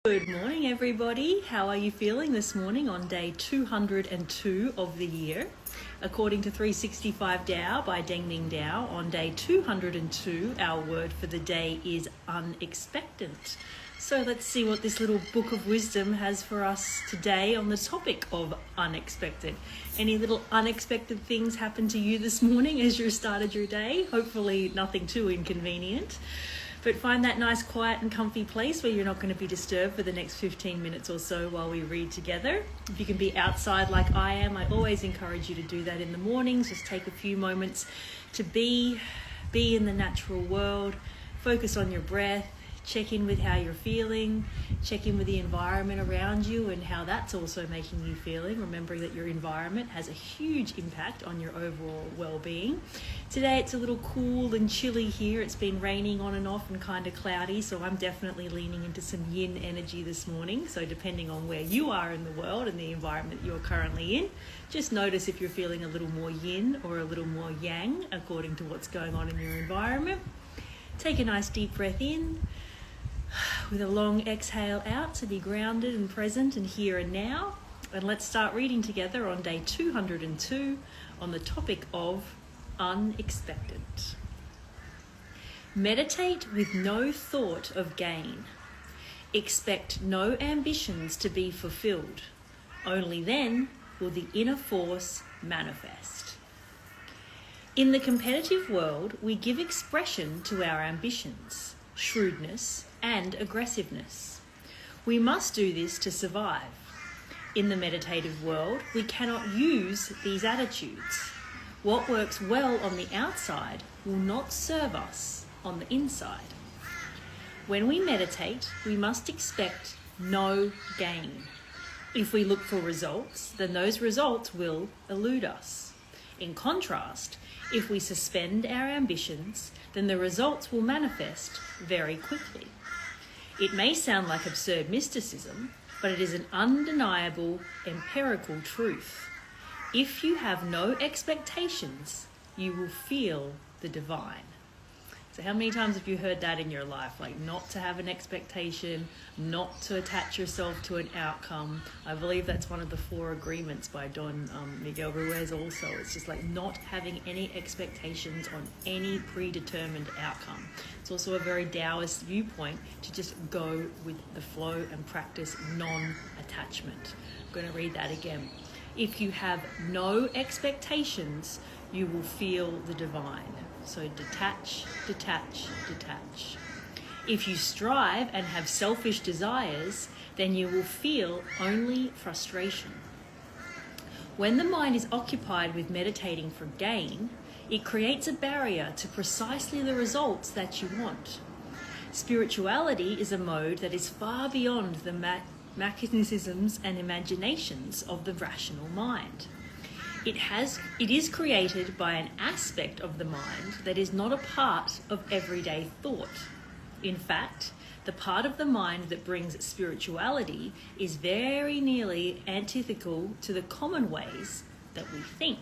Good morning, everybody. How are you feeling this morning on day 202 of the year? According to 365 Tao by Deng Ning Tao, on day 202, our word for the day is unexpectant. So let's see what this little book of wisdom has for us today on the topic of unexpected. Any little unexpected things happen to you this morning as you started your day? Hopefully nothing too inconvenient. But find that nice, quiet and comfy place where you're not going to be disturbed for the next 15 minutes or so while we read together. If you can be outside like I am, I always encourage you to do that in the mornings. Just take a few moments to be in the natural world, focus on your breath, check in with how you're feeling, check in with the environment around you and how that's also making you feeling, remembering that your environment has a huge impact on your overall well-being. Today it's a little cool and chilly here. It's been raining on and off and kind of cloudy, so I'm definitely leaning into some yin energy this morning. So depending on where you are in the world and the environment you're currently in, just notice if you're feeling a little more yin or a little more yang according to what's going on in your environment. Take a nice deep breath in with a long exhale out to be grounded and present and here and now. And let's start reading together on day 202 on the topic of unexpected. Meditate with no thought of gain. Expect no ambitions to be fulfilled. Only then will the inner force manifest. In the competitive world, we give expression to our ambitions, shrewdness, and aggressiveness. We must do this to survive. In the meditative world, we cannot use these attitudes. What works well on the outside will not serve us on the inside. When we meditate, we must expect no gain. If we look for results, then those results will elude us. In contrast, if we suspend our ambitions, then the results will manifest very quickly. It may sound like absurd mysticism, but it is an undeniable empirical truth. If you have no expectations, you will feel the divine. So how many times have you heard that in your life? Like not to have an expectation, not to attach yourself to an outcome. I believe that's one of the 4 agreements by Don Miguel Ruiz also. It's just like not having any expectations on any predetermined outcome. It's also a very Taoist viewpoint to just go with the flow and practice non-attachment. I'm going to read that again. If you have no expectations, you will feel the divine. So detach, detach, detach. If you strive and have selfish desires, then you will feel only frustration. When the mind is occupied with meditating for gain, it creates a barrier to precisely the results that you want. Spirituality is a mode that is far beyond the mechanisms and imaginations of the rational mind. It is created by an aspect of the mind that is not a part of everyday thought. In fact, the part of the mind that brings spirituality is very nearly antithetical to the common ways that we think.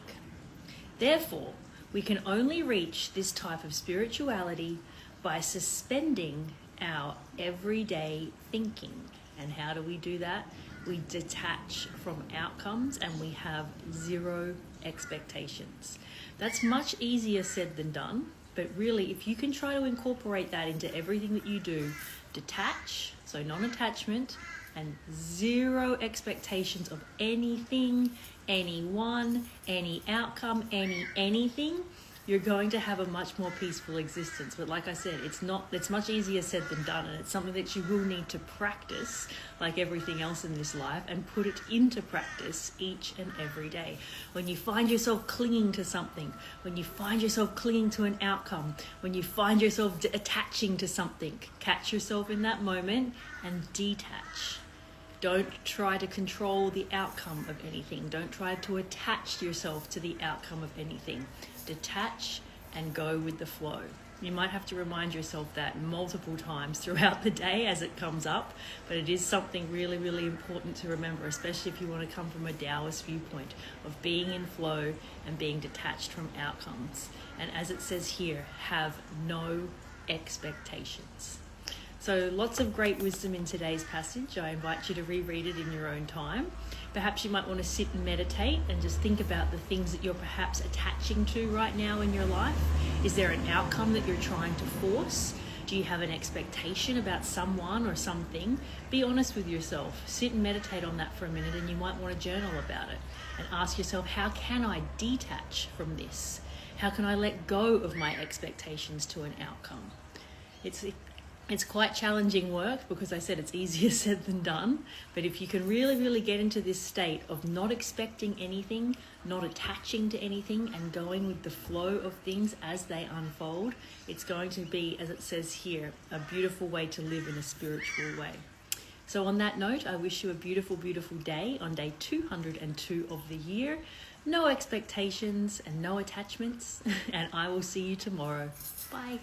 Therefore, we can only reach this type of spirituality by suspending our everyday thinking. And how do we do that? We detach from outcomes and we have zero expectations. That's much easier said than done, but really if you can try to incorporate that into everything that you do, detach, so non-attachment, and zero expectations of anything, anyone, any outcome, anything, you're going to have a much more peaceful existence. But like I said, it's much easier said than done, and it's something that you will need to practice like everything else in this life and put it into practice each and every day. When you find yourself clinging to something, when you find yourself clinging to an outcome, when you find yourself attaching to something, catch yourself in that moment and detach. Don't try to control the outcome of anything. Don't try to attach yourself to the outcome of anything. Detach and go with the flow. You might have to remind yourself that multiple times throughout the day as it comes up, but it is something really, really important to remember, especially if you want to come from a Taoist viewpoint of being in flow and being detached from outcomes. And as it says here, have no expectations. So lots of great wisdom in today's passage. I invite you to reread it in your own time. Perhaps you might want to sit and meditate and just think about the things that you're perhaps attaching to right now in your life. Is there an outcome that you're trying to force? Do you have an expectation about someone or something? Be honest with yourself. Sit and meditate on that for a minute, and you might want to journal about it and ask yourself, how can I detach from this? How can I let go of my expectations to an outcome? It's quite challenging work because I said it's easier said than done. But if you can really get into this state of not expecting anything, not attaching to anything, and going with the flow of things as they unfold, it's going to be, as it says here, a beautiful way to live in a spiritual way. So on that note, I wish you a beautiful day on day 202 of the year. No expectations and no attachments. And I will see you tomorrow. Bye.